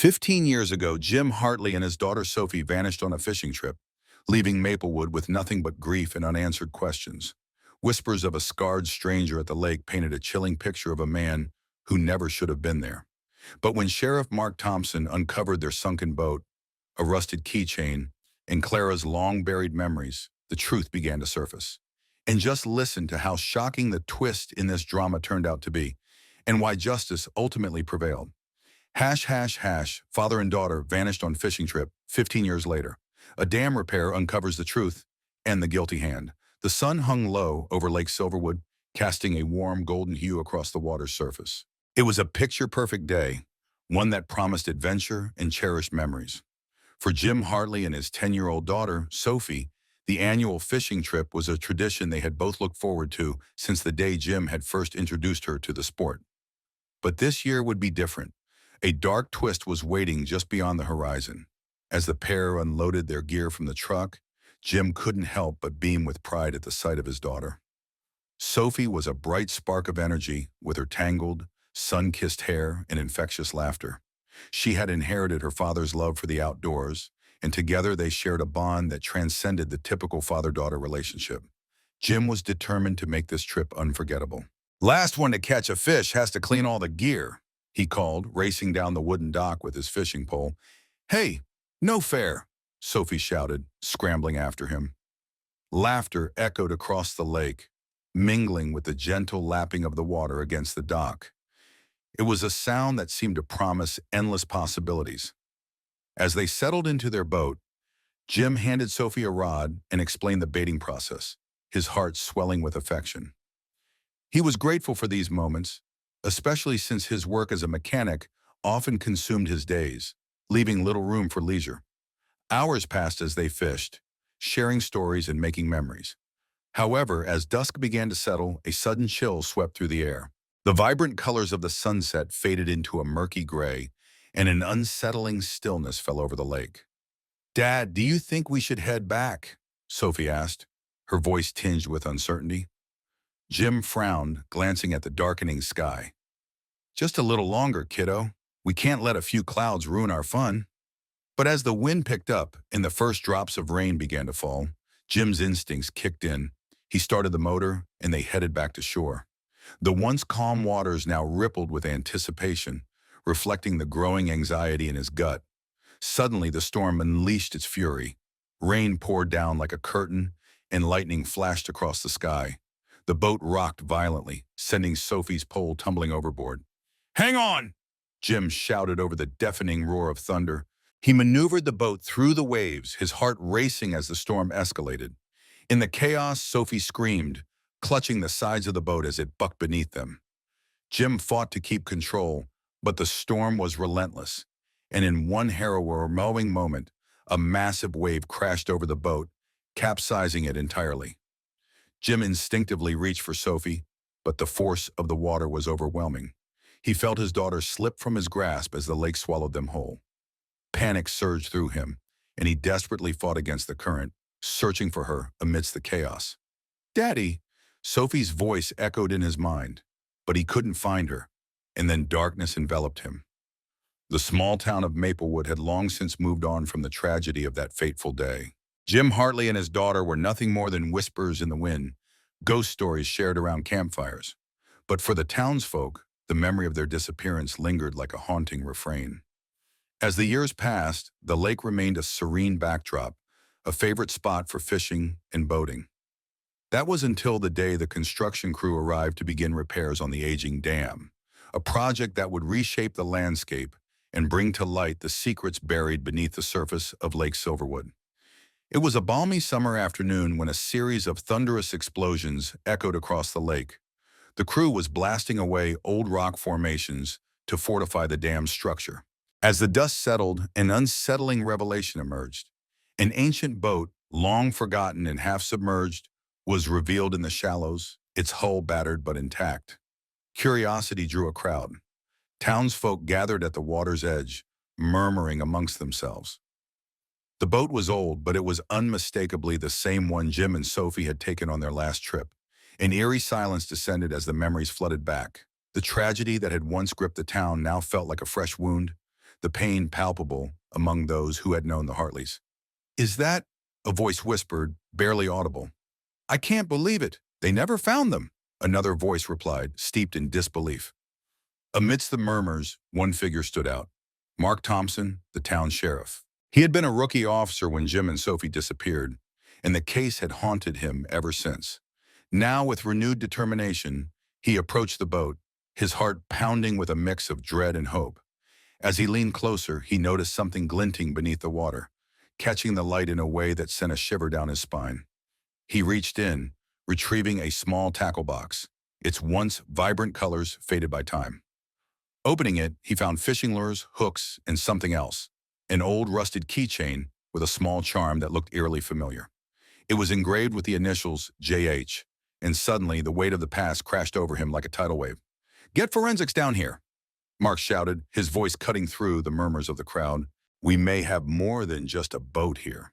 15 years ago, Jim Hartley and his daughter Sophie vanished on a fishing trip, leaving Maplewood with nothing but grief and unanswered questions. Whispers of a scarred stranger at the lake painted a chilling picture of a man who never should have been there. But when Sheriff Mark Thompson uncovered their sunken boat, a rusted keychain, and Clara's long-buried memories, the truth began to surface. And just listen to how shocking the twist in this drama turned out to be, and why justice ultimately prevailed. Hash, hash, hash, father and daughter vanished on fishing trip 15 years later. A dam repair uncovers the truth and the guilty hand. The sun hung low over Lake Silverwood, casting a warm golden hue across the water's surface. It was a picture-perfect day, one that promised adventure and cherished memories. For Jim Hartley and his 10-year-old daughter, Sophie, the annual fishing trip was a tradition they had both looked forward to since the day Jim had first introduced her to the sport. But this year would be different. A dark twist was waiting just beyond the horizon. As the pair unloaded their gear from the truck, Jim couldn't help but beam with pride at the sight of his daughter. Sophie was a bright spark of energy with her tangled, sun-kissed hair and infectious laughter. She had inherited her father's love for the outdoors, and together they shared a bond that transcended the typical father-daughter relationship. Jim was determined to make this trip unforgettable. "Last one to catch a fish has to clean all the gear," he called, racing down the wooden dock with his fishing pole. "Hey, no fair," Sophie shouted, scrambling after him. Laughter echoed across the lake, mingling with the gentle lapping of the water against the dock. It was a sound that seemed to promise endless possibilities. As they settled into their boat, Jim handed Sophie a rod and explained the baiting process, his heart swelling with affection. He was grateful for these moments, especially since his work as a mechanic often consumed his days, leaving little room for leisure. Hours passed as they fished, sharing stories and making memories. However, as dusk began to settle, a sudden chill swept through the air. The vibrant colors of the sunset faded into a murky gray, and an unsettling stillness fell over the lake. "Dad, do you think we should head back?" Sophie asked, her voice tinged with uncertainty. Jim frowned, glancing at the darkening sky. "Just a little longer, kiddo. We can't let a few clouds ruin our fun." But as the wind picked up and the first drops of rain began to fall, Jim's instincts kicked in. He started the motor, and they headed back to shore. The once calm waters now rippled with anticipation, reflecting the growing anxiety in his gut. Suddenly, the storm unleashed its fury. Rain poured down like a curtain, and lightning flashed across the sky. The boat rocked violently, sending Sophie's pole tumbling overboard. "Hang on!" Jim shouted over the deafening roar of thunder. He maneuvered the boat through the waves, his heart racing as the storm escalated. In the chaos, Sophie screamed, clutching the sides of the boat as it bucked beneath them. Jim fought to keep control, but the storm was relentless, and in one harrowing moment, a massive wave crashed over the boat, capsizing it entirely. Jim instinctively reached for Sophie, but the force of the water was overwhelming. He felt his daughter slip from his grasp as the lake swallowed them whole. Panic surged through him, and he desperately fought against the current, searching for her amidst the chaos. "Daddy!" Sophie's voice echoed in his mind, but he couldn't find her, and then darkness enveloped him. The small town of Maplewood had long since moved on from the tragedy of that fateful day. Jim Hartley and his daughter were nothing more than whispers in the wind, ghost stories shared around campfires. But for the townsfolk, the memory of their disappearance lingered like a haunting refrain. As the years passed, the lake remained a serene backdrop, a favorite spot for fishing and boating. That was until the day the construction crew arrived to begin repairs on the aging dam, a project that would reshape the landscape and bring to light the secrets buried beneath the surface of Lake Silverwood. It was a balmy summer afternoon when a series of thunderous explosions echoed across the lake. The crew was blasting away old rock formations to fortify the dam's structure. As the dust settled, an unsettling revelation emerged. An ancient boat, long forgotten and half submerged, was revealed in the shallows, its hull battered but intact. Curiosity drew a crowd. Townsfolk gathered at the water's edge, murmuring amongst themselves. The boat was old, but it was unmistakably the same one Jim and Sophie had taken on their last trip. An eerie silence descended as the memories flooded back. The tragedy that had once gripped the town now felt like a fresh wound. the pain palpable among those who had known the Hartleys. "Is that?" a voice whispered, barely audible. "I can't believe it. They never found them," another voice replied, steeped in disbelief. Amidst the murmurs, one figure stood out. Mark Thompson, the town sheriff. He had been a rookie officer when Jim and Sophie disappeared, and the case had haunted him ever since. Now, with renewed determination, he approached the boat, his heart pounding with a mix of dread and hope. As he leaned closer, he noticed something glinting beneath the water, catching the light in a way that sent a shiver down his spine. He reached in, retrieving a small tackle box, its once vibrant colors faded by time. Opening it, he found fishing lures, hooks, and something else, an old rusted keychain with a small charm that looked eerily familiar. It was engraved with the initials JH, and suddenly the weight of the past crashed over him like a tidal wave. "Get forensics down here," Mark shouted, his voice cutting through the murmurs of the crowd. "We may have more than just a boat here."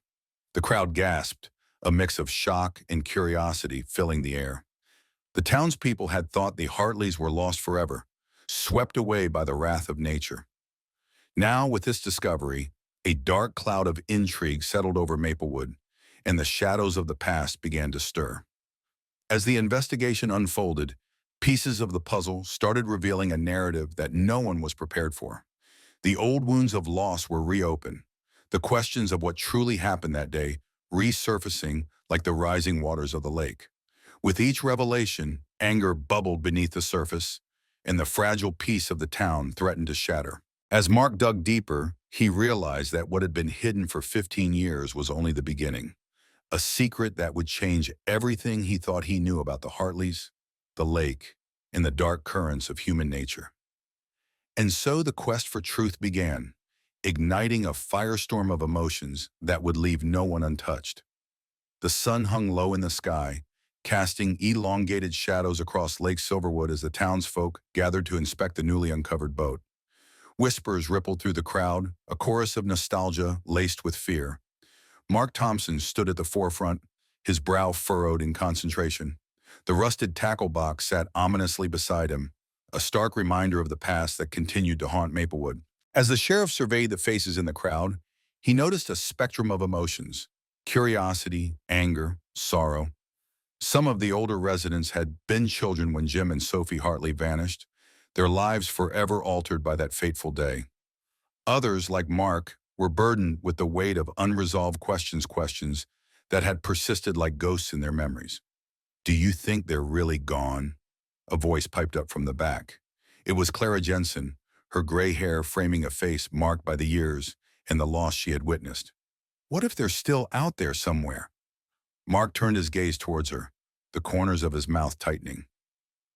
The crowd gasped, a mix of shock and curiosity filling the air. The townspeople had thought the Hartleys were lost forever, swept away by the wrath of nature. Now, with this discovery, a dark cloud of intrigue settled over Maplewood, and the shadows of the past began to stir. As the investigation unfolded, pieces of the puzzle started revealing a narrative that no one was prepared for. The old wounds of loss were reopened, the questions of what truly happened that day resurfacing like the rising waters of the lake. With each revelation, anger bubbled beneath the surface, and the fragile peace of the town threatened to shatter. As Mark dug deeper, he realized that what had been hidden for 15 years was only the beginning. A secret that would change everything he thought he knew about the Hartleys, the lake, and the dark currents of human nature. And so the quest for truth began, igniting a firestorm of emotions that would leave no one untouched. The sun hung low in the sky, casting elongated shadows across Lake Silverwood as the townsfolk gathered to inspect the newly uncovered boat. Whispers rippled through the crowd, a chorus of nostalgia laced with fear. Mark Thompson stood at the forefront, his brow furrowed in concentration. The rusted tackle box sat ominously beside him, a stark reminder of the past that continued to haunt Maplewood. As the sheriff surveyed the faces in the crowd, he noticed a spectrum of emotions: curiosity, anger, sorrow. Some of the older residents had been children when Jim and Sophie Hartley vanished, their lives forever altered by that fateful day. Others, like Mark, were burdened with the weight of unresolved questions that had persisted like ghosts in their memories. "Do you think they're really gone?" a voice piped up from the back. It was Clara Jensen, her gray hair framing a face marked by the years and the loss she had witnessed. "What if they're still out there somewhere?" Mark turned his gaze towards her, the corners of his mouth tightening.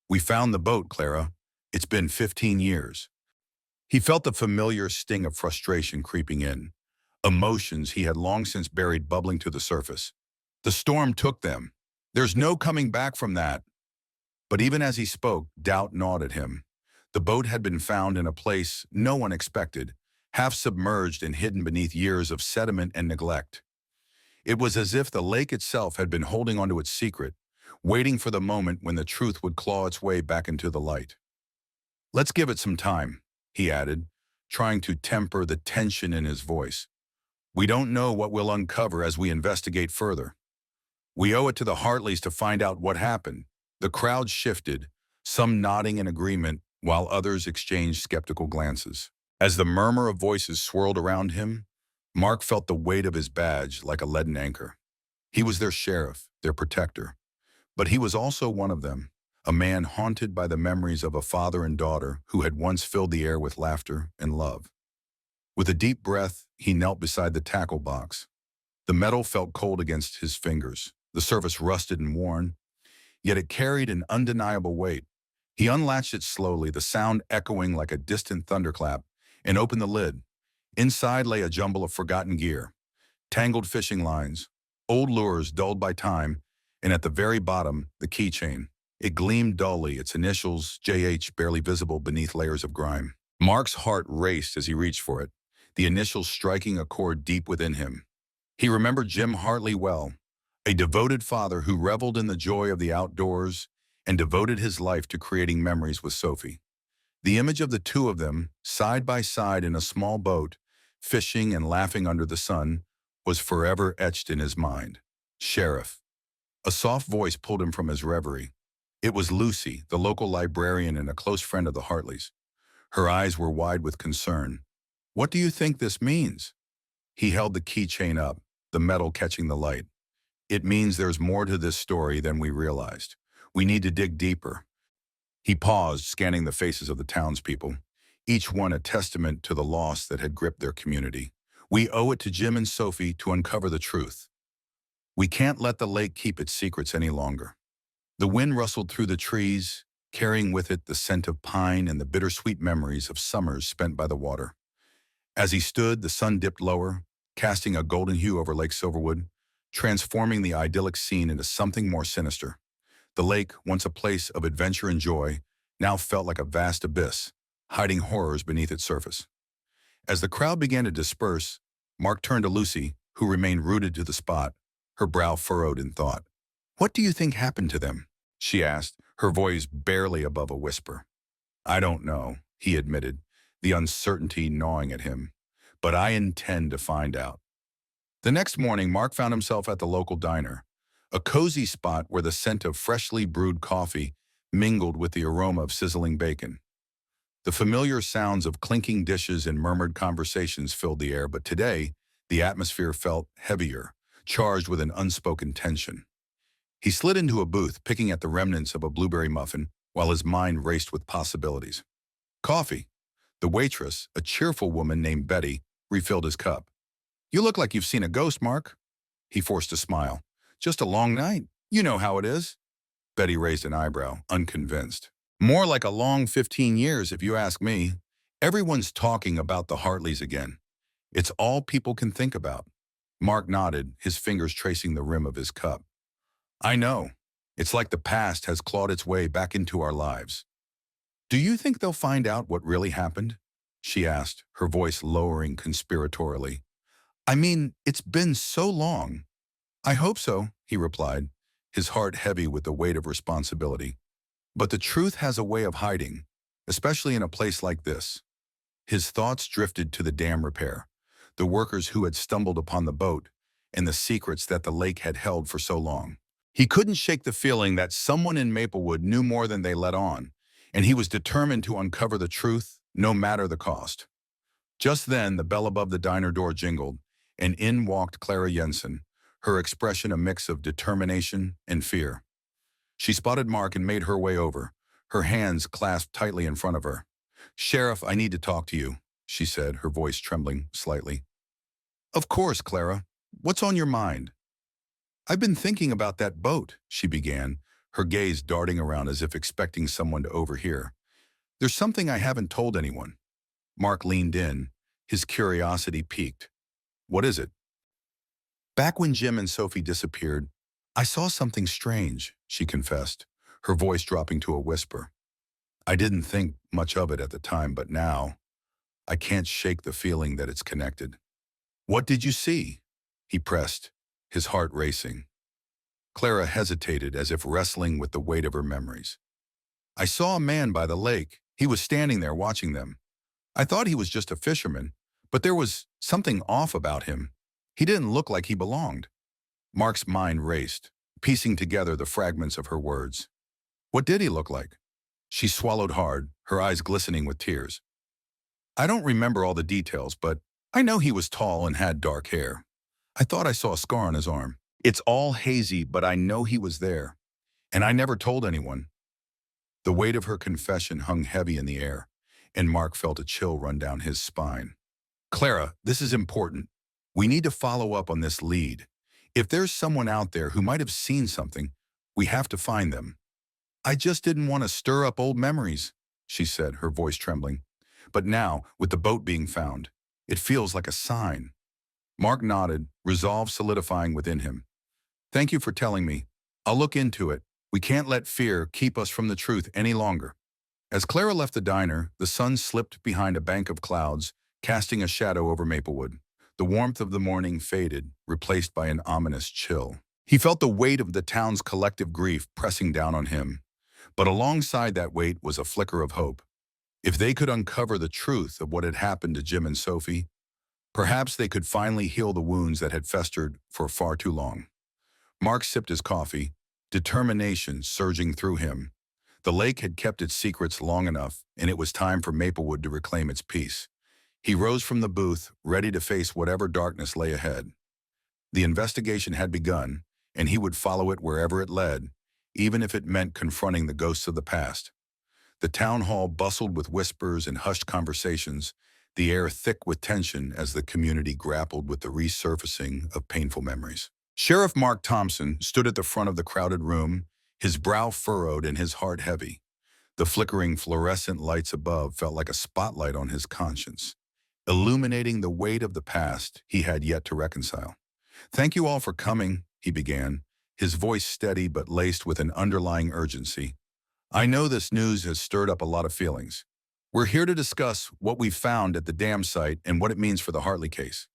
"We found the boat, Clara. It's been 15 years. He felt the familiar sting of frustration creeping in, emotions he had long since buried bubbling to the surface. "The storm took them. There's no coming back from that." But even as he spoke, doubt gnawed at him. The boat had been found in a place no one expected, half submerged and hidden beneath years of sediment and neglect. It was as if the lake itself had been holding onto its secret, waiting for the moment when the truth would claw its way back into the light. "Let's give it some time," he added, trying to temper the tension in his voice. "We don't know what we'll uncover as we investigate further. We owe it to the Hartleys to find out what happened." The crowd shifted, some nodding in agreement while others exchanged skeptical glances. As the murmur of voices swirled around him, Mark felt the weight of his badge like a leaden anchor. He was their sheriff, their protector. But he was also one of them, a man haunted by the memories of a father and daughter who had once filled the air with laughter and love. With a deep breath, he knelt beside the tackle box. The metal felt cold against his fingers, the surface rusted and worn, yet it carried an undeniable weight. He unlatched it slowly, the sound echoing like a distant thunderclap, and opened the lid. Inside lay a jumble of forgotten gear, tangled fishing lines, old lures dulled by time, and at the very bottom, the keychain. It gleamed dully, its initials, JH, barely visible beneath layers of grime. Mark's heart raced as he reached for it, the initials striking a chord deep within him. He remembered Jim Hartley well, a devoted father who reveled in the joy of the outdoors and devoted his life to creating memories with Sophie. The image of the two of them, side by side in a small boat, fishing and laughing under the sun, was forever etched in his mind. Sheriff. A soft voice pulled him from his reverie. It was Lucy, the local librarian and a close friend of the Hartleys. Her eyes were wide with concern. "What do you think this means?" He held the keychain up, the metal catching the light. "It means there's more to this story than we realized. We need to dig deeper." He paused, scanning the faces of the townspeople, each one a testament to the loss that had gripped their community. "We owe it to Jim and Sophie to uncover the truth. We can't let the lake keep its secrets any longer." The wind rustled through the trees, carrying with it the scent of pine and the bittersweet memories of summers spent by the water. As he stood, the sun dipped lower, casting a golden hue over Lake Silverwood, transforming the idyllic scene into something more sinister. The lake, once a place of adventure and joy, now felt like a vast abyss, hiding horrors beneath its surface. As the crowd began to disperse, Mark turned to Lucy, who remained rooted to the spot, her brow furrowed in thought. "What do you think happened to them?" she asked, her voice barely above a whisper. "I don't know," he admitted, the uncertainty gnawing at him. "But I intend to find out." The next morning, Mark found himself at the local diner, a cozy spot where the scent of freshly brewed coffee mingled with the aroma of sizzling bacon. The familiar sounds of clinking dishes and murmured conversations filled the air, but today, the atmosphere felt heavier, charged with an unspoken tension. He slid into a booth, picking at the remnants of a blueberry muffin, while his mind raced with possibilities. "Coffee." The waitress, a cheerful woman named Betty, refilled his cup. "You look like you've seen a ghost, Mark." He forced a smile. "Just a long night. You know how it is." Betty raised an eyebrow, unconvinced. "More like a long 15 years, if you ask me. Everyone's talking about the Hartleys again. It's all people can think about." Mark nodded, his fingers tracing the rim of his cup. "I know. It's like the past has clawed its way back into our lives." "Do you think they'll find out what really happened?" she asked, her voice lowering conspiratorially. "I mean, it's been so long." "I hope so," he replied, his heart heavy with the weight of responsibility. "But the truth has a way of hiding, especially in a place like this." His thoughts drifted to the dam repair, the workers who had stumbled upon the boat, and the secrets that the lake had held for so long. He couldn't shake the feeling that someone in Maplewood knew more than they let on, and he was determined to uncover the truth, no matter the cost. Just then, the bell above the diner door jingled, and in walked Clara Jensen, her expression a mix of determination and fear. She spotted Mark and made her way over, her hands clasped tightly in front of her. "Sheriff, I need to talk to you," she said, her voice trembling slightly. "Of course, Clara. What's on your mind?" "I've been thinking about that boat," she began, her gaze darting around as if expecting someone to overhear. "There's something I haven't told anyone." Mark leaned in, his curiosity piqued. "What is it?" "Back when Jim and Sophie disappeared, I saw something strange," she confessed, her voice dropping to a whisper. "I didn't think much of it at the time, but now, I can't shake the feeling that it's connected." "What did you see?" he pressed, his heart racing. Clara hesitated as if wrestling with the weight of her memories. "I saw a man by the lake. He was standing there watching them. I thought he was just a fisherman, but there was something off about him. He didn't look like he belonged." Mark's mind raced, piecing together the fragments of her words. "What did he look like?" She swallowed hard, her eyes glistening with tears. "I don't remember all the details, but I know he was tall and had dark hair. I thought I saw a scar on his arm. It's all hazy, but I know he was there. And I never told anyone." The weight of her confession hung heavy in the air, and Mark felt a chill run down his spine. "Clara, this is important. We need to follow up on this lead. If there's someone out there who might have seen something, we have to find them." "I just didn't want to stir up old memories," she said, her voice trembling. "But now, with the boat being found, it feels like a sign." Mark nodded, resolve solidifying within him. "Thank you for telling me. I'll look into it. We can't let fear keep us from the truth any longer." As Clara left the diner, the sun slipped behind a bank of clouds, casting a shadow over Maplewood. The warmth of the morning faded, replaced by an ominous chill. He felt the weight of the town's collective grief pressing down on him. But alongside that weight was a flicker of hope. If they could uncover the truth of what had happened to Jim and Sophie, perhaps they could finally heal the wounds that had festered for far too long. Mark sipped his coffee, determination surging through him. The lake had kept its secrets long enough, and it was time for Maplewood to reclaim its peace. He rose from the booth, ready to face whatever darkness lay ahead. The investigation had begun, and he would follow it wherever it led, even if it meant confronting the ghosts of the past. The town hall bustled with whispers and hushed conversations, the air thick with tension as the community grappled with the resurfacing of painful memories. Sheriff Mark Thompson stood at the front of the crowded room, his brow furrowed and his heart heavy. The flickering fluorescent lights above felt like a spotlight on his conscience, illuminating the weight of the past he had yet to reconcile. "Thank you all for coming," he began, his voice steady but laced with an underlying urgency. "I know this news has stirred up a lot of feelings. We're here to discuss what we found at the dam site and what it means for the Hartley case."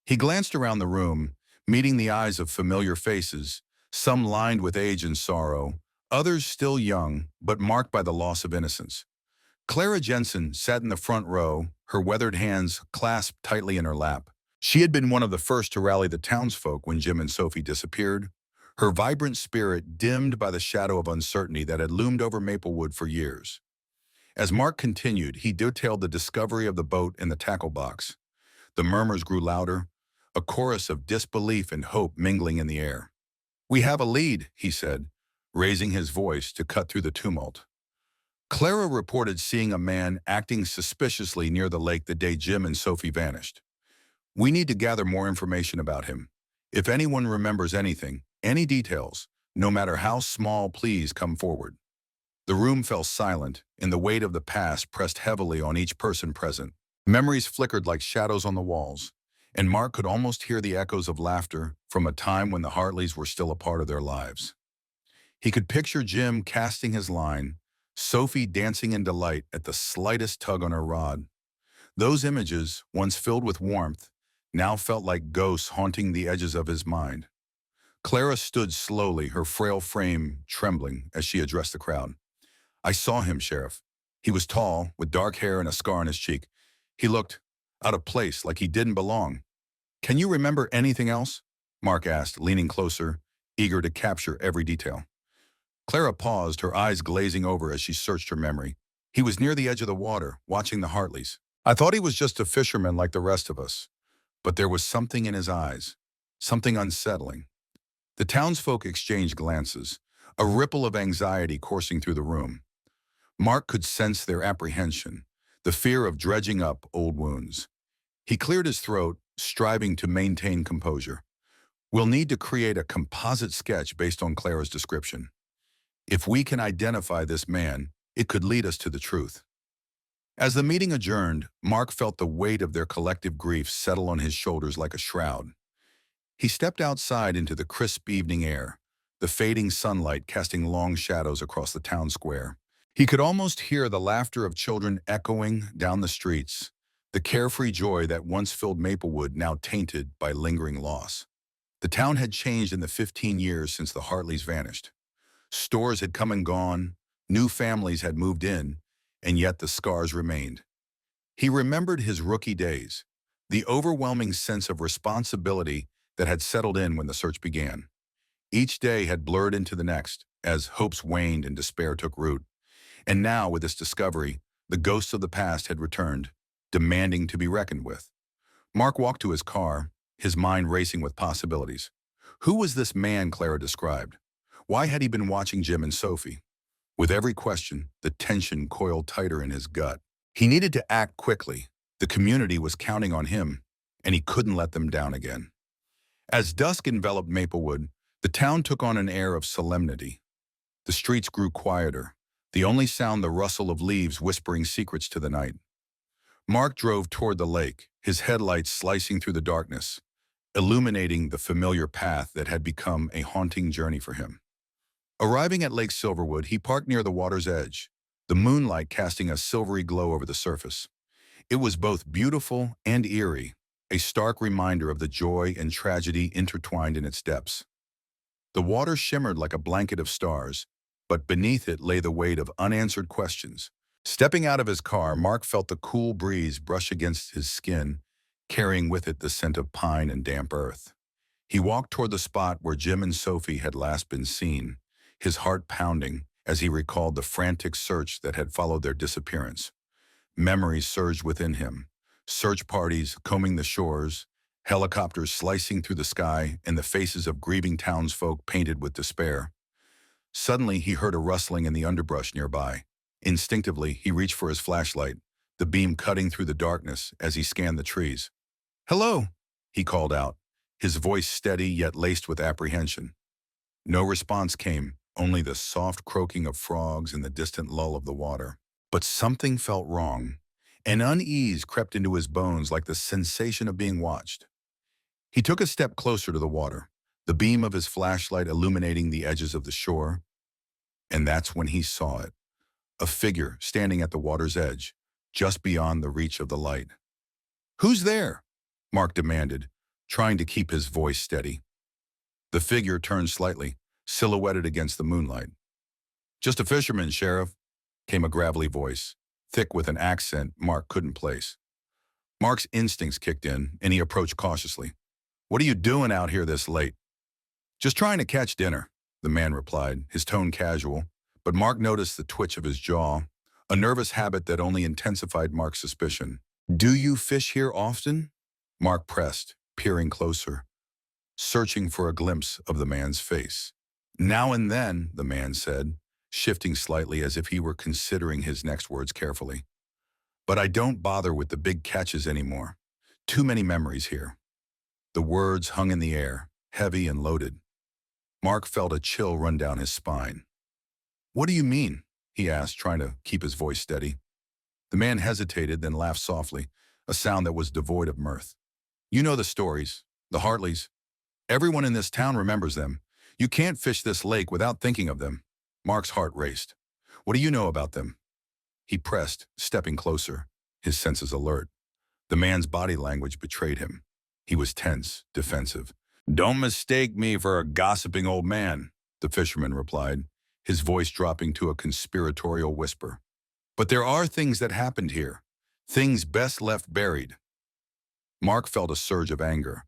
He glanced around the room, meeting the eyes of familiar faces, some lined with age and sorrow, others still young but marked by the loss of innocence. Clara Jensen sat in the front row, her weathered hands clasped tightly in her lap. She had been one of the first to rally the townsfolk when Jim and Sophie disappeared, her vibrant spirit dimmed by the shadow of uncertainty that had loomed over Maplewood for years. As Mark continued, he detailed the discovery of the boat in the tackle box. The murmurs grew louder, a chorus of disbelief and hope mingling in the air. "We have a lead," he said, raising his voice to cut through the tumult. Clara reported seeing a man acting suspiciously near the lake the day Jim and Sophie vanished. "We need to gather more information about him. If anyone remembers anything, any details, no matter how small, please come forward." The room fell silent, and the weight of the past pressed heavily on each person present. Memories flickered like shadows on the walls, and Mark could almost hear the echoes of laughter from a time when the Hartleys were still a part of their lives. He could picture Jim casting his line, Sophie dancing in delight at the slightest tug on her rod. Those images, once filled with warmth, now felt like ghosts haunting the edges of his mind. Clara stood slowly, her frail frame trembling as she addressed the crowd. "I saw him, Sheriff. He was tall, with dark hair and a scar on his cheek. He looked out of place, like he didn't belong." "Can you remember anything else?" Mark asked, leaning closer, eager to capture every detail. Clara paused, her eyes glazing over as she searched her memory. "He was near the edge of the water, watching the Hartleys. I thought he was just a fisherman like the rest of us. But there was something in his eyes, something unsettling." The townsfolk exchanged glances, a ripple of anxiety coursing through the room. Mark could sense their apprehension, the fear of dredging up old wounds. He cleared his throat, striving to maintain composure. "We'll need to create a composite sketch based on Clara's description. If we can identify this man, it could lead us to the truth." As the meeting adjourned, Mark felt the weight of their collective grief settle on his shoulders like a shroud. He stepped outside into the crisp evening air, the fading sunlight casting long shadows across the town square. He could almost hear the laughter of children echoing down the streets, the carefree joy that once filled Maplewood now tainted by lingering loss. The town had changed in the 15 years since the Hartleys vanished. Stores had come and gone, new families had moved in, and yet the scars remained. He remembered his rookie days, the overwhelming sense of responsibility that had settled in when the search began. Each day had blurred into the next, as hopes waned and despair took root. And now, with this discovery, the ghosts of the past had returned, demanding to be reckoned with. Mark walked to his car, his mind racing with possibilities. Who was this man Clara described? Why had he been watching Jim and Sophie? With every question, the tension coiled tighter in his gut. He needed to act quickly. The community was counting on him, and he couldn't let them down again. As dusk enveloped Maplewood, the town took on an air of solemnity. The streets grew quieter, the only sound the rustle of leaves whispering secrets to the night. Mark drove toward the lake, his headlights slicing through the darkness, illuminating the familiar path that had become a haunting journey for him. Arriving at Lake Silverwood, he parked near the water's edge, the moonlight casting a silvery glow over the surface. It was both beautiful and eerie, a stark reminder of the joy and tragedy intertwined in its depths. The water shimmered like a blanket of stars, but beneath it lay the weight of unanswered questions, Stepping out of his car, Mark felt the cool breeze brush against his skin, carrying with it the scent of pine and damp earth. He walked toward the spot where Jim and Sophie had last been seen, his heart pounding as he recalled the frantic search that had followed their disappearance. Memories surged within him. Search parties combing the shores, helicopters slicing through the sky, and the faces of grieving townsfolk painted with despair. Suddenly, he heard a rustling in the underbrush nearby. Instinctively, he reached for his flashlight, the beam cutting through the darkness as he scanned the trees. "Hello," he called out, his voice steady yet laced with apprehension. No response came, only the soft croaking of frogs and the distant lull of the water. But something felt wrong. An unease crept into his bones like the sensation of being watched. He took a step closer to the water, the beam of his flashlight illuminating the edges of the shore, and that's when he saw it. A figure standing at the water's edge, just beyond the reach of the light. "Who's there?" Mark demanded, trying to keep his voice steady. The figure turned slightly, silhouetted against the moonlight. "Just a fisherman, Sheriff," came a gravelly voice, thick with an accent Mark couldn't place. Mark's instincts kicked in, and he approached cautiously. "What are you doing out here this late?" "Just trying to catch dinner," the man replied, his tone casual, but Mark noticed the twitch of his jaw, a nervous habit that only intensified Mark's suspicion. "Do you fish here often?" Mark pressed, peering closer, searching for a glimpse of the man's face. "Now and then," the man said, shifting slightly as if he were considering his next words carefully. "But I don't bother with the big catches anymore. Too many memories here." The words hung in the air, heavy and loaded. Mark felt a chill run down his spine. "What do you mean?" he asked, trying to keep his voice steady. The man hesitated, then laughed softly, a sound that was devoid of mirth. "You know the stories, the Hartleys. Everyone in this town remembers them. You can't fish this lake without thinking of them." Mark's heart raced. "What do you know about them?" He pressed, stepping closer, his senses alert. The man's body language betrayed him. He was tense, defensive. "Don't mistake me for a gossiping old man," the fisherman replied, his voice dropping to a conspiratorial whisper. "But there are things that happened here, things best left buried." Mark felt a surge of anger.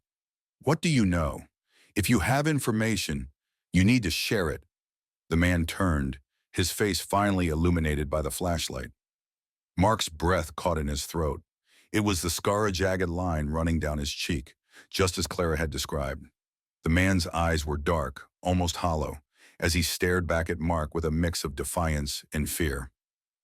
"What do you know? If you have information, you need to share it." The man turned, his face finally illuminated by the flashlight. Mark's breath caught in his throat. It was the scar, a jagged line running down his cheek, just as Clara had described. The man's eyes were dark, almost hollow, as he stared back at Mark with a mix of defiance and fear.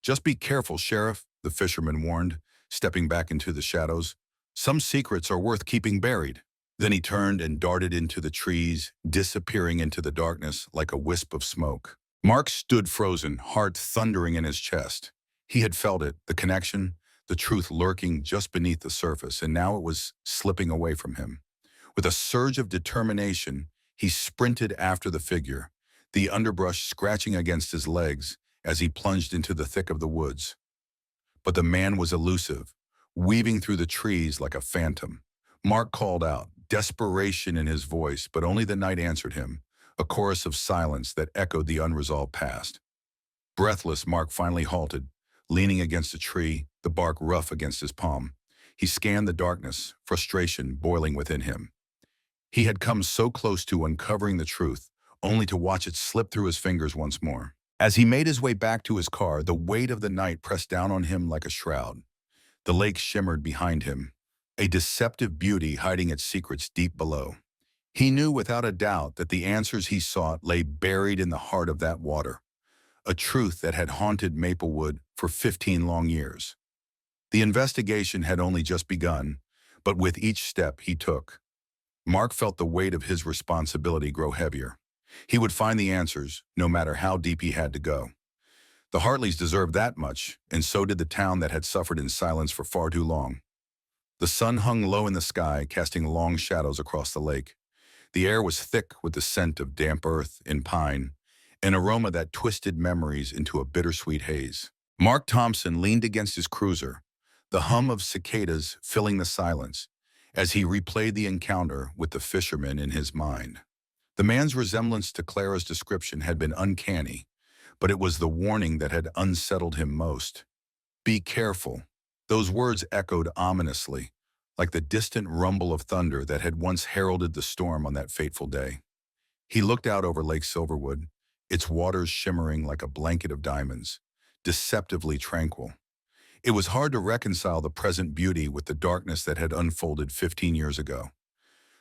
"Just be careful, Sheriff," the fisherman warned, stepping back into the shadows. "Some secrets are worth keeping buried." Then he turned and darted into the trees, disappearing into the darkness like a wisp of smoke. Mark stood frozen, heart thundering in his chest. He had felt it, the connection, the truth lurking just beneath the surface, and now it was slipping away from him. With a surge of determination, he sprinted after the figure, the underbrush scratching against his legs as he plunged into the thick of the woods. But the man was elusive, weaving through the trees like a phantom. Mark called out, desperation in his voice, but only the night answered him, a chorus of silence that echoed the unresolved past. Breathless, Mark finally halted, leaning against a tree, the bark rough against his palm. He scanned the darkness, frustration boiling within him. He had come so close to uncovering the truth, only to watch it slip through his fingers once more. As he made his way back to his car, the weight of the night pressed down on him like a shroud. The lake shimmered behind him, a deceptive beauty hiding its secrets deep below. He knew without a doubt that the answers he sought lay buried in the heart of that water, a truth that had haunted Maplewood for 15 long years. The investigation had only just begun, but with each step he took, Mark felt the weight of his responsibility grow heavier. He would find the answers, no matter how deep he had to go. The Hartleys deserved that much, and so did the town that had suffered in silence for far too long. The sun hung low in the sky, casting long shadows across the lake. The air was thick with the scent of damp earth and pine, an aroma that twisted memories into a bittersweet haze. Mark Thompson leaned against his cruiser, the hum of cicadas filling the silence, as he replayed the encounter with the fisherman in his mind. The man's resemblance to Clara's description had been uncanny, but it was the warning that had unsettled him most. Be careful. Those words echoed ominously, like the distant rumble of thunder that had once heralded the storm on that fateful day. He looked out over Lake Silverwood, its waters shimmering like a blanket of diamonds, deceptively tranquil. It was hard to reconcile the present beauty with the darkness that had unfolded 15 years ago.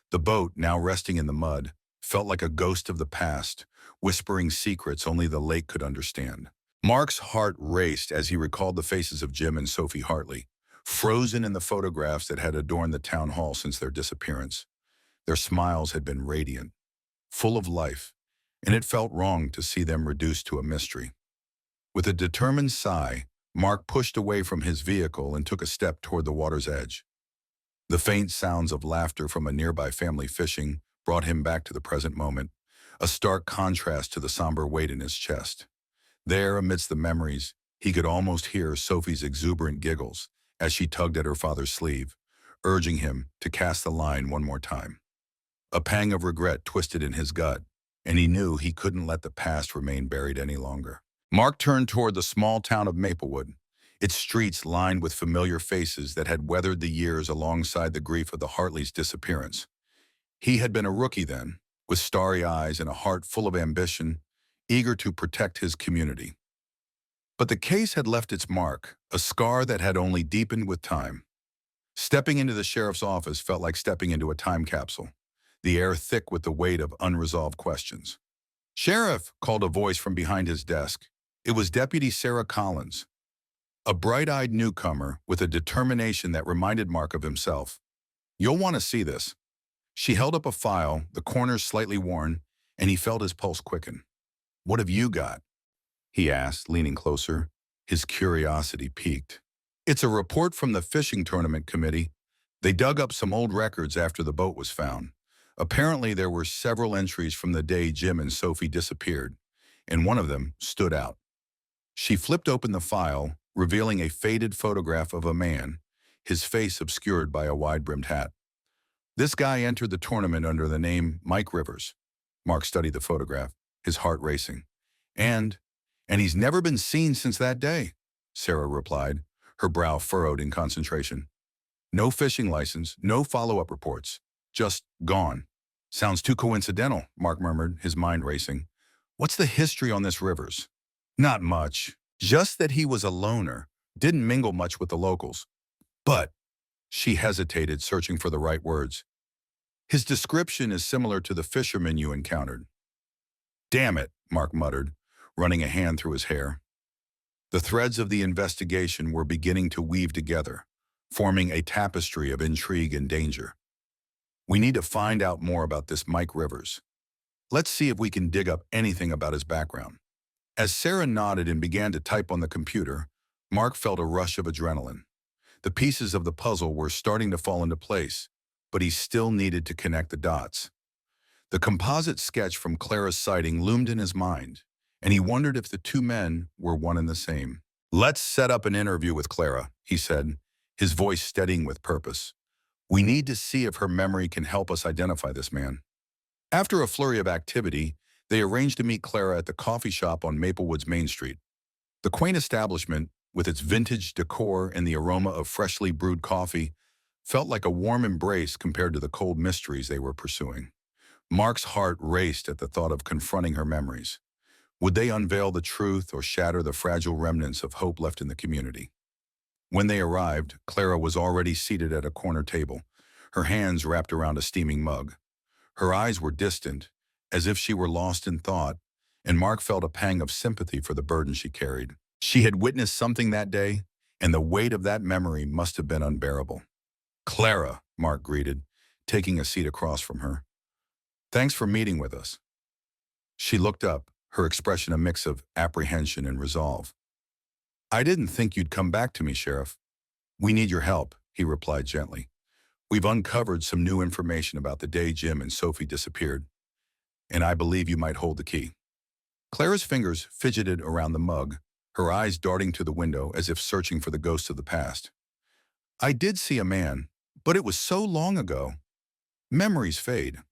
The boat, now resting in the mud, felt like a ghost of the past, whispering secrets only the lake could understand. Mark's heart raced as he recalled the faces of Jim and Sophie Hartley, frozen in the photographs that had adorned the town hall since their disappearance. Their smiles had been radiant, full of life, and it felt wrong to see them reduced to a mystery. With a determined sigh, Mark pushed away from his vehicle and took a step toward the water's edge. The faint sounds of laughter from a nearby family fishing brought him back to the present moment, a stark contrast to the somber weight in his chest. There, amidst the memories, he could almost hear Sophie's exuberant giggles as she tugged at her father's sleeve, urging him to cast the line one more time. A pang of regret twisted in his gut, and he knew he couldn't let the past remain buried any longer. Mark turned toward the small town of Maplewood, its streets lined with familiar faces that had weathered the years alongside the grief of the Hartleys' disappearance. He had been a rookie then, with starry eyes and a heart full of ambition, eager to protect his community. But the case had left its mark, a scar that had only deepened with time. Stepping into the sheriff's office felt like stepping into a time capsule, the air thick with the weight of unresolved questions. "Sheriff," called a voice from behind his desk. It was Deputy Sarah Collins, a bright-eyed newcomer with a determination that reminded Mark of himself. "You'll want to see this." She held up a file, the corners slightly worn, and he felt his pulse quicken. "What have you got?" he asked, leaning closer. His curiosity piqued. "It's a report from the fishing tournament committee. They dug up some old records after the boat was found. Apparently there were several entries from the day Jim and Sophie disappeared, and one of them stood out." She flipped open the file, revealing a faded photograph of a man, his face obscured by a wide-brimmed hat. "This guy entered the tournament under the name Mike Rivers." Mark studied the photograph, his heart racing. And he's never been seen since that day," Sarah replied, her brow furrowed in concentration. "No fishing license, no follow-up reports. Just gone." "Sounds too coincidental," Mark murmured, his mind racing. "What's the history on this Rivers?" "Not much. Just that he was a loner, didn't mingle much with the locals. But," she hesitated, searching for the right words, "his description is similar to the fisherman you encountered." "Damn it," Mark muttered, running a hand through his hair. The threads of the investigation were beginning to weave together, forming a tapestry of intrigue and danger. "We need to find out more about this Mike Rivers. Let's see if we can dig up anything about his background." As Sarah nodded and began to type on the computer, Mark felt a rush of adrenaline. The pieces of the puzzle were starting to fall into place, but he still needed to connect the dots. The composite sketch from Clara's sighting loomed in his mind, and he wondered if the two men were one and the same. "Let's set up an interview with Clara," he said, his voice steadying with purpose. "We need to see if her memory can help us identify this man." After a flurry of activity, they arranged to meet Clara at the coffee shop on Maplewood's Main Street. The quaint establishment, with its vintage decor and the aroma of freshly brewed coffee, felt like a warm embrace compared to the cold mysteries they were pursuing. Mark's heart raced at the thought of confronting her memories. Would they unveil the truth or shatter the fragile remnants of hope left in the community? When they arrived, Clara was already seated at a corner table, her hands wrapped around a steaming mug. Her eyes were distant, as if she were lost in thought, and Mark felt a pang of sympathy for the burden she carried. She had witnessed something that day, and the weight of that memory must have been unbearable. "Clara," Mark greeted, taking a seat across from her. "Thanks for meeting with us." She looked up, her expression a mix of apprehension and resolve. "I didn't think you'd come back to me, Sheriff." "We need your help," he replied gently. "We've uncovered some new information about the day Jim and Sophie disappeared, and I believe you might hold the key." Clara's fingers fidgeted around the mug, her eyes darting to the window as if searching for the ghosts of the past. "I did see a man, but it was so long ago. Memories fade."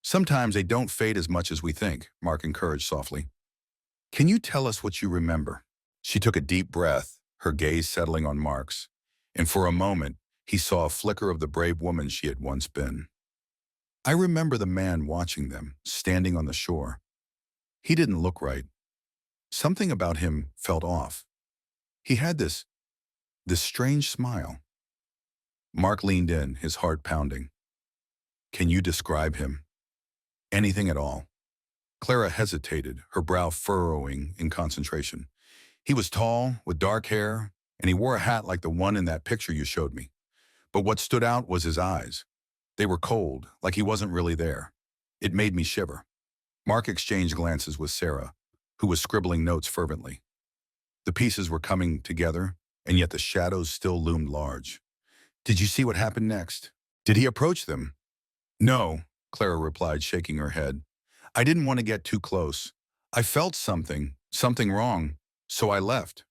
"Sometimes they don't fade as much as we think," Mark encouraged softly. "Can you tell us what you remember?" She took a deep breath, her gaze settling on Mark's, and for a moment, he saw a flicker of the brave woman she had once been. I remember the man watching them, standing on the shore. He didn't look right. Something about him felt off. He had this strange smile. Mark leaned in, his heart pounding. Can you describe him? Anything at all? Clara hesitated, her brow furrowing in concentration. He was tall, with dark hair, and he wore a hat like the one in that picture you showed me. But what stood out was his eyes. They were cold, like he wasn't really there. It made me shiver. Mark exchanged glances with Sarah, who was scribbling notes fervently. The pieces were coming together, and yet the shadows still loomed large. Did you see what happened next? Did he approach them? No, Clara replied, shaking her head. I didn't want to get too close. I felt something wrong, so I left.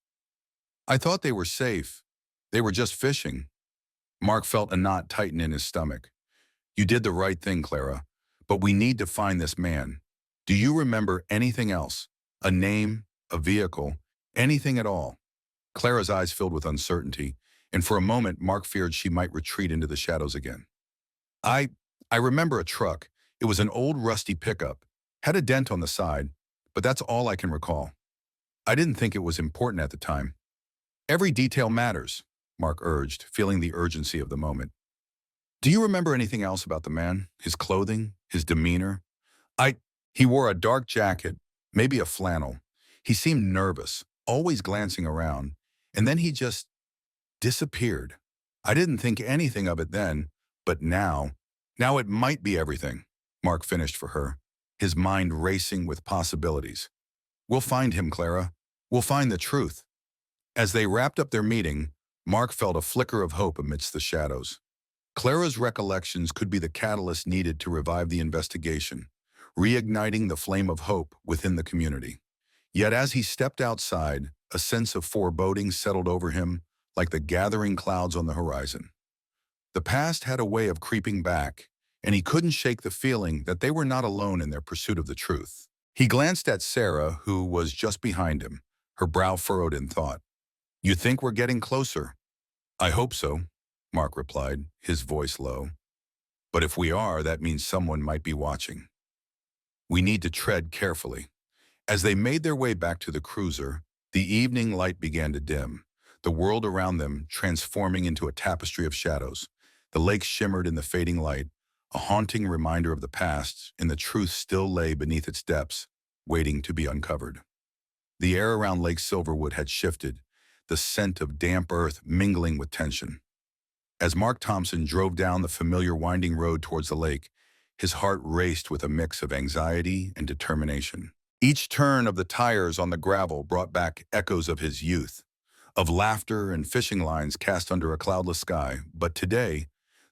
I thought they were safe. They were just fishing. Mark felt a knot tighten in his stomach. You did the right thing, Clara, but we need to find this man. Do you remember anything else? A name, a vehicle, anything at all? Clara's eyes filled with uncertainty, and for a moment Mark feared she might retreat into the shadows again. I remember a truck. It was an old rusty pickup. Had a dent on the side, but that's all I can recall. I didn't think it was important at the time. Every detail matters, Mark urged, feeling the urgency of the moment. Do you remember anything else about the man? His clothing? His demeanor? He wore a dark jacket, maybe a flannel. He seemed nervous, always glancing around, and then he just disappeared. I didn't think anything of it then, but now it might be everything, Mark finished for her, his mind racing with possibilities. We'll find him, Clara. We'll find the truth. As they wrapped up their meeting, Mark felt a flicker of hope amidst the shadows. Clara's recollections could be the catalyst needed to revive the investigation, reigniting the flame of hope within the community. Yet as he stepped outside, a sense of foreboding settled over him like the gathering clouds on the horizon. The past had a way of creeping back, and he couldn't shake the feeling that they were not alone in their pursuit of the truth. He glanced at Sarah, who was just behind him, her brow furrowed in thought. You think we're getting closer? I hope so, Mark replied, his voice low. But if we are, that means someone might be watching. We need to tread carefully. As they made their way back to the cruiser, the evening light began to dim, the world around them transforming into a tapestry of shadows. The lake shimmered in the fading light, a haunting reminder of the past, and the truth still lay beneath its depths, waiting to be uncovered. The air around Lake Silverwood had shifted, the scent of damp earth mingling with tension. As Mark Thompson drove down the familiar winding road towards the lake, his heart raced with a mix of anxiety and determination. Each turn of the tires on the gravel brought back echoes of his youth, of laughter and fishing lines cast under a cloudless sky, but today,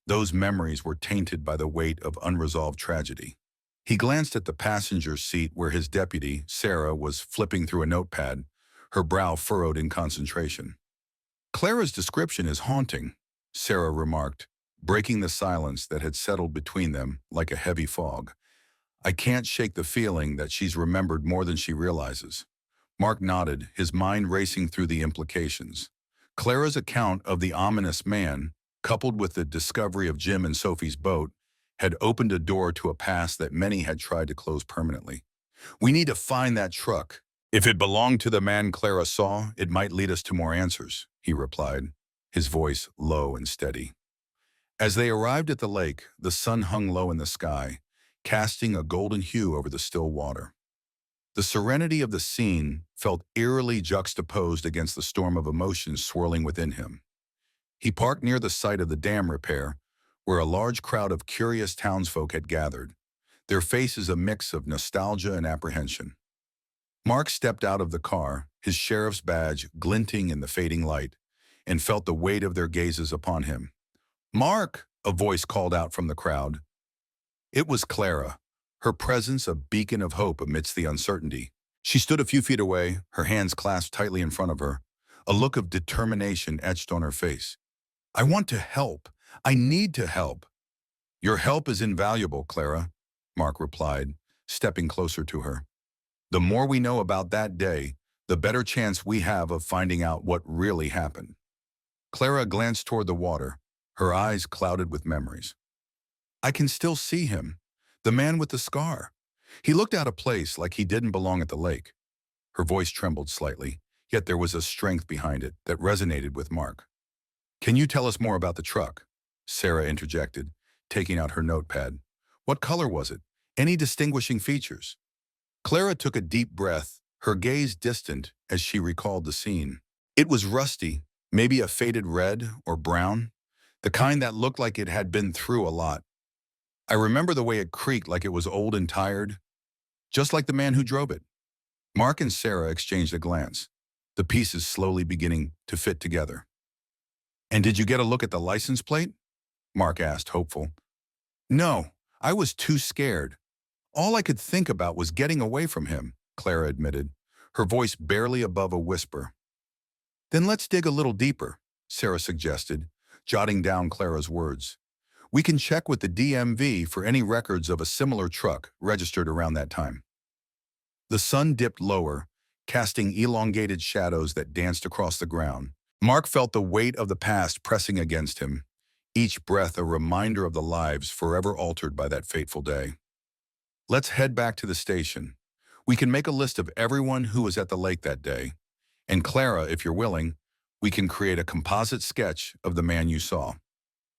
those memories were tainted by the weight of unresolved tragedy. He glanced at the passenger's seat where his deputy, Sarah, was flipping through a notepad, her brow furrowed in concentration. Clara's description is haunting, Sarah remarked, breaking the silence that had settled between them like a heavy fog. I can't shake the feeling that she's remembered more than she realizes. Mark nodded, his mind racing through the implications. Clara's account of the ominous man, coupled with the discovery of Jim and Sophie's boat, had opened a door to a past that many had tried to close permanently. We need to find that truck. If it belonged to the man Clara saw, it might lead us to more answers, he replied, his voice low and steady. As they arrived at the lake, the sun hung low in the sky, casting a golden hue over the still water. The serenity of the scene felt eerily juxtaposed against the storm of emotions swirling within him. He parked near the site of the dam repair, where a large crowd of curious townsfolk had gathered, their faces a mix of nostalgia and apprehension. Mark stepped out of the car, his sheriff's badge glinting in the fading light, and felt the weight of their gazes upon him. Mark, a voice called out from the crowd. It was Clara, her presence a beacon of hope amidst the uncertainty. She stood a few feet away, her hands clasped tightly in front of her, a look of determination etched on her face. I want to help. I need to help. Your help is invaluable, Clara, Mark replied, stepping closer to her. The more we know about that day, the better chance we have of finding out what really happened. Clara glanced toward the water, her eyes clouded with memories. I can still see him, the man with the scar. He looked out of place like he didn't belong at the lake. Her voice trembled slightly, yet there was a strength behind it that resonated with Mark. Can you tell us more about the truck? Sarah interjected, taking out her notepad. What color was it? Any distinguishing features? Clara took a deep breath, her gaze distant as she recalled the scene. It was rusty, maybe a faded red or brown, the kind that looked like it had been through a lot. I remember the way it creaked like it was old and tired, just like the man who drove it. Mark and Sarah exchanged a glance, the pieces slowly beginning to fit together. And did you get a look at the license plate? Mark asked, hopeful. No, I was too scared. All I could think about was getting away from him, Clara admitted, her voice barely above a whisper. Then let's dig a little deeper, Sarah suggested, jotting down Clara's words. We can check with the DMV for any records of a similar truck registered around that time. The sun dipped lower, casting elongated shadows that danced across the ground. Mark felt the weight of the past pressing against him, each breath a reminder of the lives forever altered by that fateful day. Let's head back to the station. We can make a list of everyone who was at the lake that day. And Clara, if you're willing, we can create a composite sketch of the man you saw.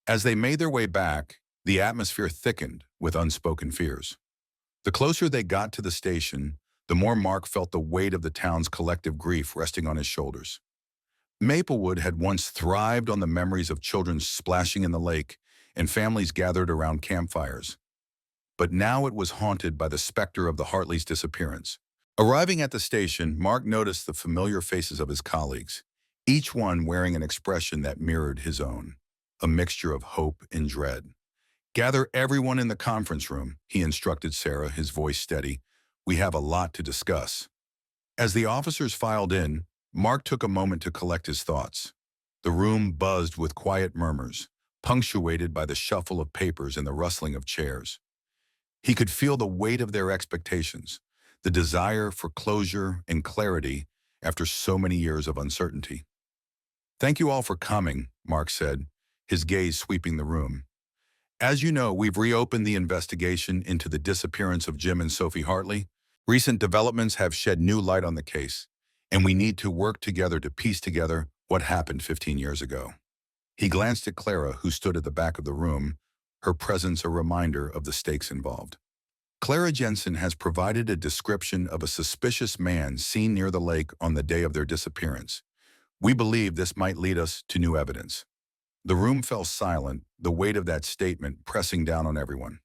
As they made their way back, the atmosphere thickened with unspoken fears. The closer they got to the station, the more Mark felt the weight of the town's collective grief resting on his shoulders. Maplewood had once thrived on the memories of children splashing in the lake and families gathered around campfires. But now it was haunted by the specter of the Hartleys' disappearance. Arriving at the station, Mark noticed the familiar faces of his colleagues, each one wearing an expression that mirrored his own, a mixture of hope and dread. Gather everyone in the conference room, he instructed Sarah, his voice steady. We have a lot to discuss. As the officers filed in, Mark took a moment to collect his thoughts. The room buzzed with quiet murmurs, punctuated by the shuffle of papers and the rustling of chairs. He could feel the weight of their expectations, the desire for closure and clarity after so many years of uncertainty. Thank you all for coming, Mark said, his gaze sweeping the room. As you know, we've reopened the investigation into the disappearance of Jim and Sophie Hartley. Recent developments have shed new light on the case, and we need to work together to piece together what happened 15 years ago. He glanced at Clara, who stood at the back of the room, her presence a reminder of the stakes involved. Clara Jensen has provided a description of a suspicious man seen near the lake on the day of their disappearance. We believe this might lead us to new evidence. The room fell silent, the weight of that statement pressing down on everyone.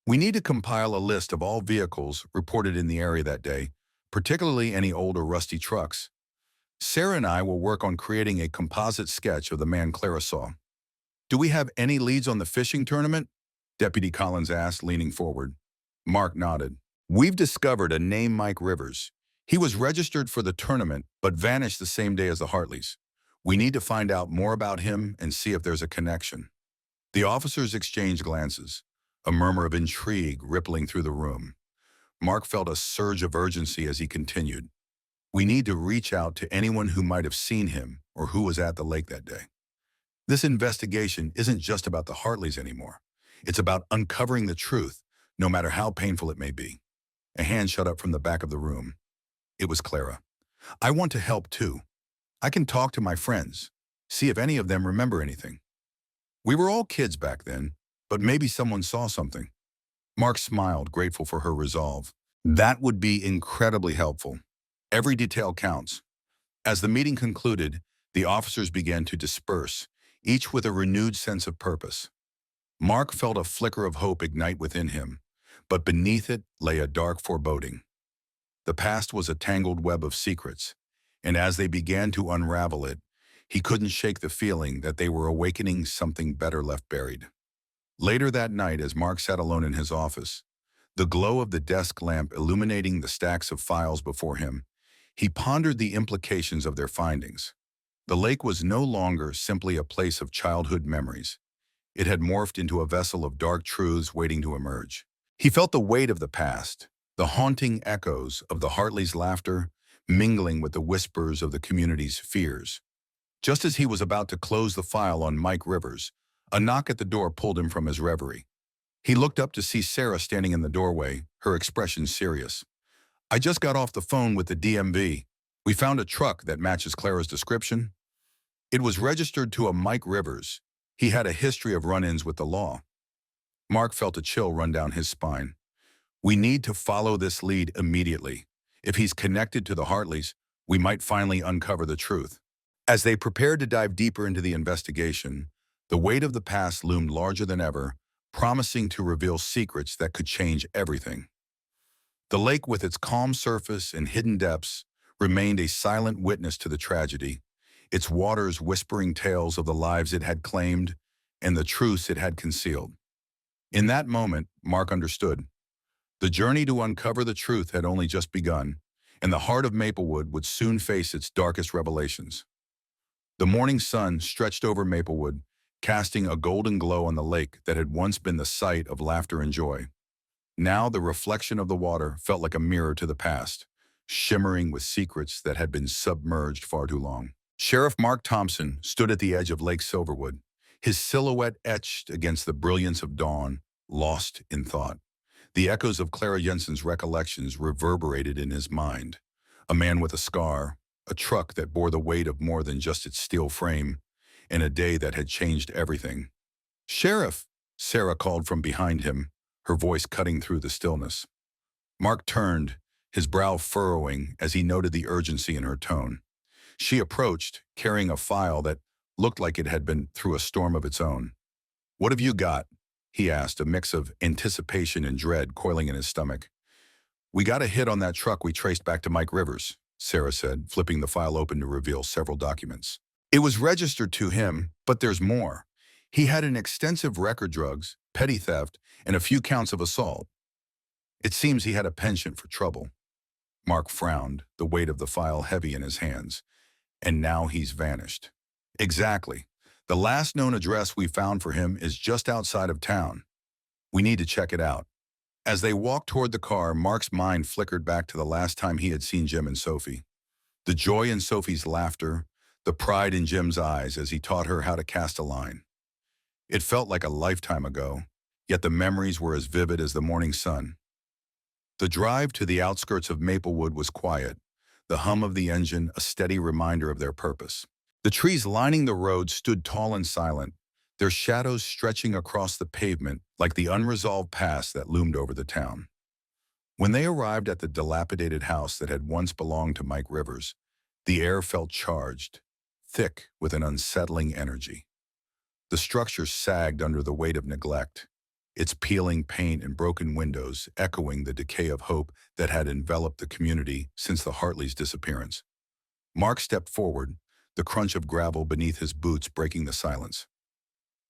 We need to compile a list of all vehicles reported in the area that day, particularly any old or rusty trucks. Sarah and I will work on creating a composite sketch of the man Clara saw. Do we have any leads on the fishing tournament? Deputy Collins asked, leaning forward. Mark nodded. We've discovered a name Mike Rivers. He was registered for the tournament, but vanished the same day as the Hartleys. We need to find out more about him and see if there's a connection. The officers exchanged glances, a murmur of intrigue rippling through the room. Mark felt a surge of urgency as he continued. We need to reach out to anyone who might have seen him or who was at the lake that day. This investigation isn't just about the Hartleys anymore. It's about uncovering the truth, no matter how painful it may be. A hand shot up from the back of the room. It was Clara. I want to help too. I can talk to my friends, see if any of them remember anything. We were all kids back then, but maybe someone saw something. Mark smiled, grateful for her resolve. That would be incredibly helpful. Every detail counts. As the meeting concluded, the officers began to disperse, each with a renewed sense of purpose. Mark felt a flicker of hope ignite within him, but beneath it lay a dark foreboding. The past was a tangled web of secrets, and as they began to unravel it, he couldn't shake the feeling that they were awakening something better left buried. Later that night, as Mark sat alone in his office, the glow of the desk lamp illuminating the stacks of files before him, he pondered the implications of their findings. The lake was no longer simply a place of childhood memories. It had morphed into a vessel of dark truths waiting to emerge. He felt the weight of the past, the haunting echoes of the Hartleys' laughter, mingling with the whispers of the community's fears. Just as he was about to close the file on Mike Rivers, a knock at the door pulled him from his reverie. He looked up to see Sarah standing in the doorway, her expression serious. "I just got off the phone with the DMV. We found a truck that matches Clara's description. It was registered to a Mike Rivers. He had a history of run-ins with the law." Mark felt a chill run down his spine. "We need to follow this lead immediately. If he's connected to the Hartleys, we might finally uncover the truth." As they prepared to dive deeper into the investigation, the weight of the past loomed larger than ever, promising to reveal secrets that could change everything. The lake, with its calm surface and hidden depths, remained a silent witness to the tragedy, its waters whispering tales of the lives it had claimed and the truths it had concealed. In that moment, Mark understood. The journey to uncover the truth had only just begun, and the heart of Maplewood would soon face its darkest revelations. The morning sun stretched over Maplewood, casting a golden glow on the lake that had once been the site of laughter and joy. Now the reflection of the water felt like a mirror to the past, shimmering with secrets that had been submerged far too long. Sheriff Mark Thompson stood at the edge of Lake Silverwood, his silhouette etched against the brilliance of dawn, lost in thought. The echoes of Clara Jensen's recollections reverberated in his mind. A man with a scar, a truck that bore the weight of more than just its steel frame, and a day that had changed everything. "Sheriff," Sarah called from behind him, her voice cutting through the stillness. Mark turned, his brow furrowing as he noted the urgency in her tone. She approached, carrying a file that looked like it had been through a storm of its own. "What have you got?" he asked, a mix of anticipation and dread coiling in his stomach. "We got a hit on that truck we traced back to Mike Rivers," Sarah said, flipping the file open to reveal several documents. "It was registered to him, but there's more. He had an extensive record: drugs, petty theft, and a few counts of assault. It seems he had a penchant for trouble." Mark frowned, the weight of the file heavy in his hands. "And now he's vanished." "Exactly. The last known address we found for him is just outside of town. We need to check it out." As they walked toward the car, Mark's mind flickered back to the last time he had seen Jim and Sophie. The joy in Sophie's laughter, the pride in Jim's eyes as he taught her how to cast a line. It felt like a lifetime ago, yet the memories were as vivid as the morning sun. The drive to the outskirts of Maplewood was quiet, the hum of the engine a steady reminder of their purpose. The trees lining the road stood tall and silent, their shadows stretching across the pavement like the unresolved past that loomed over the town. When they arrived at the dilapidated house that had once belonged to Mike Rivers, the air felt charged, thick with an unsettling energy. The structure sagged under the weight of neglect, its peeling paint and broken windows echoing the decay of hope that had enveloped the community since the Hartleys' disappearance. Mark stepped forward, the crunch of gravel beneath his boots breaking the silence.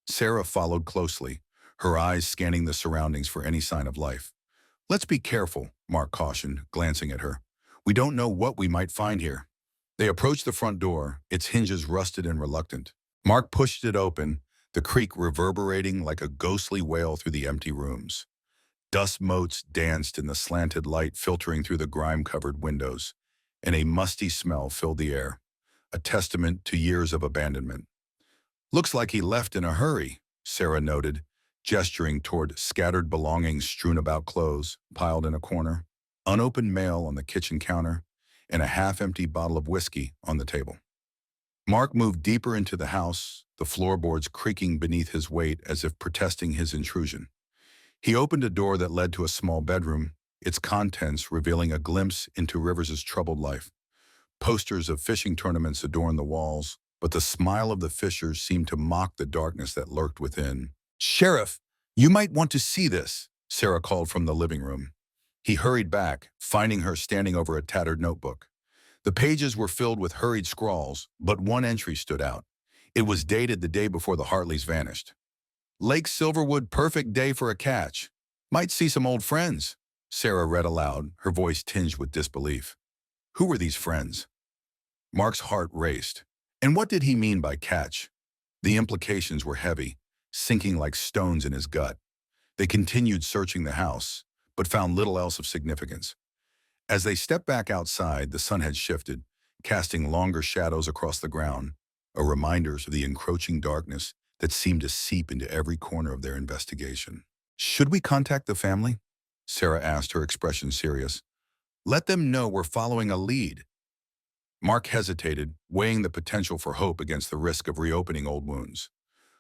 Sarah followed closely, her eyes scanning the surroundings for any sign of life. "Let's be careful," Mark cautioned, glancing at her. "We don't know what we might find here." They approached the front door, its hinges rusted and reluctant. Mark pushed it open, the creak reverberating like a ghostly wail through the empty rooms. Dust motes danced in the slanted light filtering through the grime-covered windows, and a musty smell filled the air, a testament to years of abandonment. "Looks like he left in a hurry," Sarah noted, gesturing toward scattered belongings strewn about: clothes piled in a corner, unopened mail on the kitchen counter, and a half-empty bottle of whiskey on the table. Mark moved deeper into the house, the floorboards creaking beneath his weight as if protesting his intrusion. He opened a door that led to a small bedroom, its contents revealing a glimpse into Rivers's troubled life. Posters of fishing tournaments adorned the walls, but the smile of the fishers seemed to mock the darkness that lurked within. "Sheriff, you might want to see this," Sarah called from the living room. He hurried back, finding her standing over a tattered notebook. The pages were filled with hurried scrawls, but one entry stood out. It was dated the day before the Hartleys vanished. "Lake Silverwood, perfect day for a catch. Might see some old friends," Sarah read aloud, her voice tinged with disbelief. Who were these friends? Mark's heart raced. And what did he mean by catch? The implications were heavy, sinking like stones in his gut. They continued searching the house, but found little else of significance. As they stepped back outside, the sun had shifted, casting longer shadows across the ground, a reminder of the encroaching darkness that seemed to seep into every corner of their investigation. "Should we contact the family?" Sarah asked, her expression serious. "Let them know we're following a lead." Mark hesitated, weighing the potential for hope against the risk of reopening old wounds.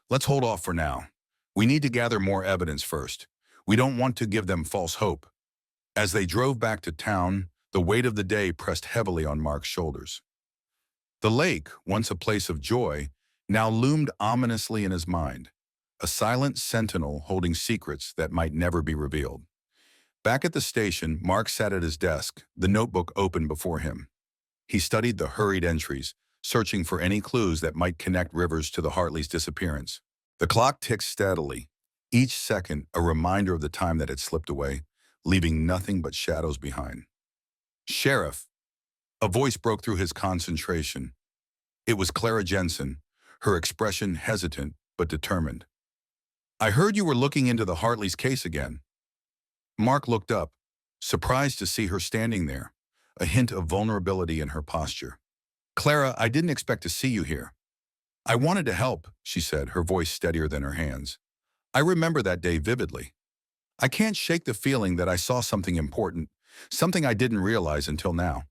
"Let's hold off for now. We need to gather more evidence first. We don't want to give them false hope." As they drove back to town, the weight of the day pressed heavily on Mark's shoulders. The lake, once a place of joy, now loomed ominously in his mind, a silent sentinel holding secrets that might never be revealed. Back at the station, Mark sat at his desk, the notebook open before him. He studied the hurried entries, searching for any clues that might connect Rivers to the Hartleys' disappearance. The clock ticked steadily, each second a reminder of the time that had slipped away, leaving nothing but shadows behind. "Sheriff," a voice broke through his concentration. It was Clara Jensen, her expression hesitant but determined. "I heard you were looking into the Hartleys' case again." Mark looked up, surprised to see her standing there, a hint of vulnerability in her posture. "Clara, I didn't expect to see you here." "I wanted to help," she said, her voice steadier than her hands. "I remember that day vividly. I can't shake the feeling that I saw something important, something I didn't realize until now."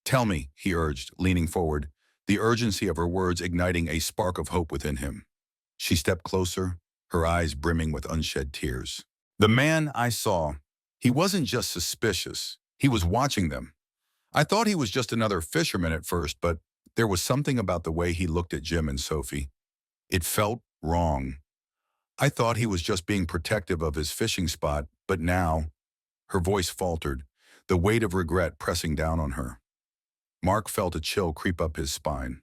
"Tell me," he urged, leaning forward, the urgency of her words igniting a spark of hope within him. She stepped closer, her eyes brimming with unshed tears. "The man I saw, he wasn't just suspicious, he was watching them. I thought he was just another fisherman at first, but there was something about the way he looked at Jim and Sophie. It felt wrong. I thought he was just being protective of his fishing spot, but now—" Her voice faltered, the weight of regret pressing down on her. Mark felt a chill creep up his spine.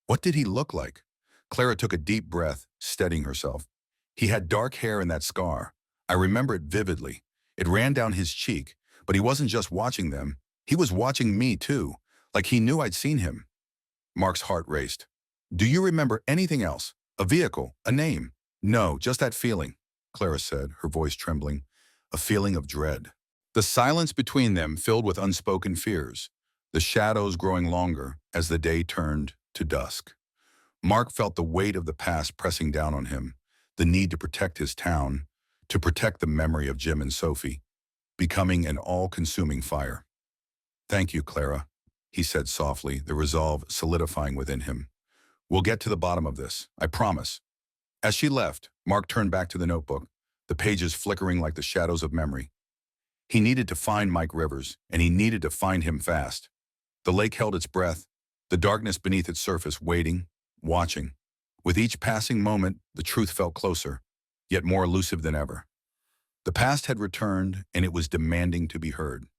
What did he look like? Clara took a deep breath, steadying herself. "He had dark hair and that scar. I remember it vividly. It ran down his cheek, but he wasn't just watching them. He was watching me too, like he knew I'd seen him." Mark's heart raced. "Do you remember anything else? A vehicle? A name?" "No, just that feeling," Clara said, her voice trembling. "A feeling of dread." The silence between them filled with unspoken fears, the shadows growing longer as the day turned to dusk. Mark felt the weight of the past pressing down on him, the need to protect his town, to protect the memory of Jim and Sophie, becoming an all-consuming fire. "Thank you, Clara," he said softly, the resolve solidifying within him. "We'll get to the bottom of this, I promise." As she left, Mark turned back to the notebook, the pages flickering like the shadows of memory. He needed to find Mike Rivers, and he needed to find him fast. The lake held its breath, the darkness beneath its surface waiting, watching. With each passing moment, the truth felt closer, yet more elusive than ever. The past had returned, and it was demanding to be heard.